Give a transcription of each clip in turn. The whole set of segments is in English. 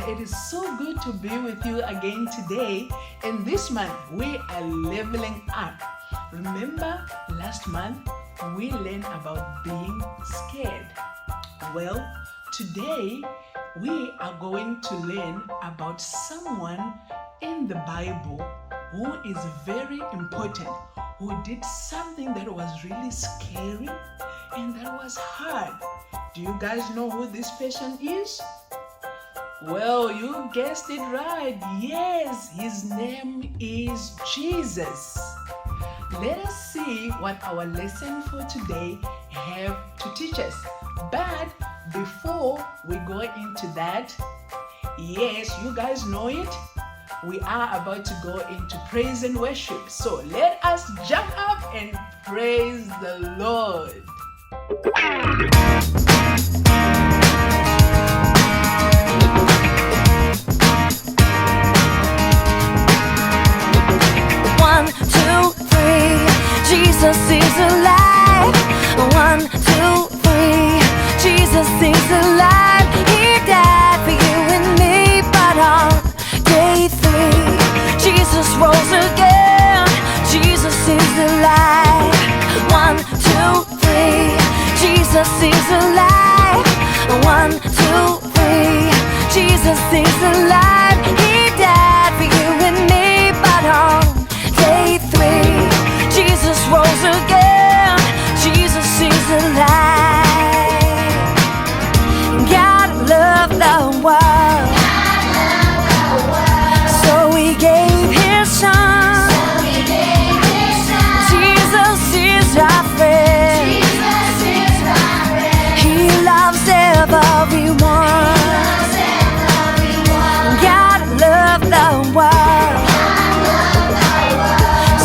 it is so good to be with you again today. And this month, we are leveling up. Remember, last month, we learned about being scared. Well, today, we are going to learn about someone in the Bible who is very important, who did something that was really scary and that was hard. Do you guys know who this person is? Well, you guessed it right. Yes, his name is Jesus. Let us see what our lesson for today have to teach us. But before we go into that, yes, you guys know it. We are about to go into praise and worship. So let us jump up and praise the Lord. One, two, three, Jesus is alive. 1, 2, 3, Jesus is alive. He died for you and me, but on day 3, Jesus rose again. Jesus is alive. 1, 2, 3, Jesus is alive. 1, 2, 3, Jesus is alive. He died for you and me, but on day 3, Jesus rose again. Jesus is alive. God loved the world, so He gave His Son. Jesus is our friend. He loves everyone. God loved the world,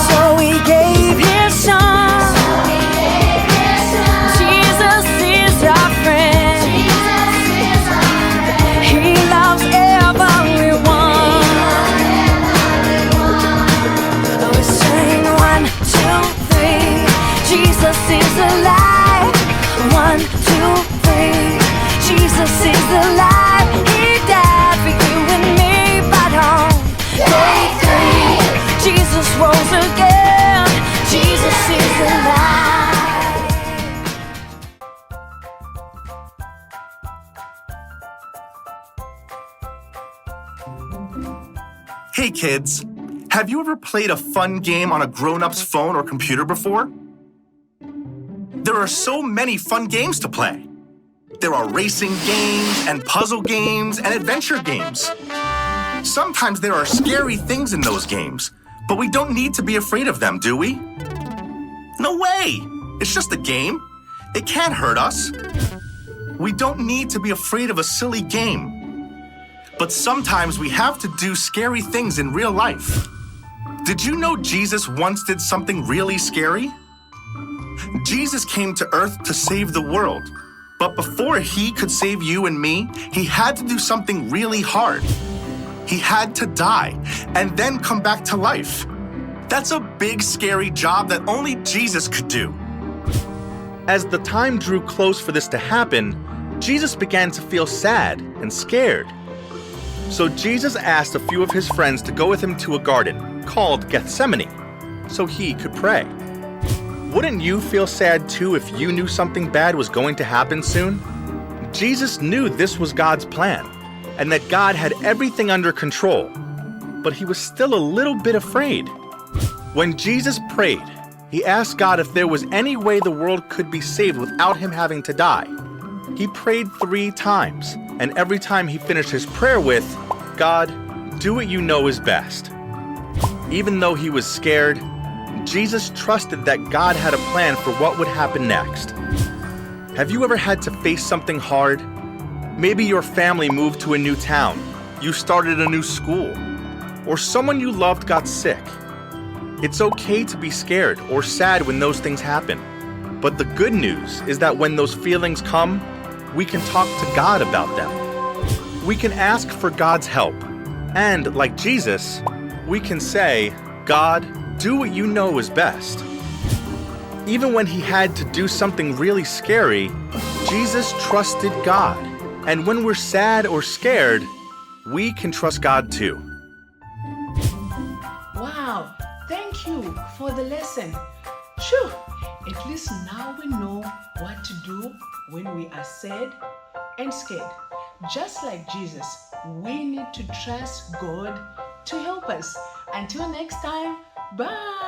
so He gave His Son. Jesus is our friend. He loves everyone. We sing 1, 2, 3, Jesus is alive. 1, 2, 3, Jesus is alive. He died for you and me, but on day 3, Jesus rose again. Jesus is alive. Hey kids, have you ever played a fun game on a grown-up's phone or computer before? There are so many fun games to play. There are racing games and puzzle games and adventure games. Sometimes there are scary things in those games, but we don't need to be afraid of them, do we? No way! It's just a game. It can't hurt us. We don't need to be afraid of a silly game. But sometimes we have to do scary things in real life. Did you know Jesus once did something really scary? Jesus came to earth to save the world. But before He could save you and me, He had to do something really hard. He had to die and then come back to life. That's a big, scary job that only Jesus could do. As the time drew close for this to happen, Jesus began to feel sad and scared. So Jesus asked a few of His friends to go with Him to a garden called Gethsemane, so He could pray. Wouldn't you feel sad too if you knew something bad was going to happen soon? Jesus knew this was God's plan, and that God had everything under control, but He was still a little bit afraid. When Jesus prayed, He asked God if there was any way the world could be saved without Him having to die. He prayed 3 times, and every time he finished his prayer with, "God, do what you know is best." Even though he was scared, Jesus trusted that God had a plan for what would happen next. Have you ever had to face something hard? Maybe your family moved to a new town, you started a new school, or someone you loved got sick. It's okay to be scared or sad when those things happen. But the good news is that when those feelings come, we can talk to God about them. We can ask for God's help. And like Jesus, we can say, "God, do what you know is best." Even when he had to do something really scary, Jesus trusted God. And when we're sad or scared, we can trust God too. Wow, thank you for the lesson. Phew, at least now we know what to do when we are sad and scared. Just like Jesus, we need to trust God to help us. Until next time, bye.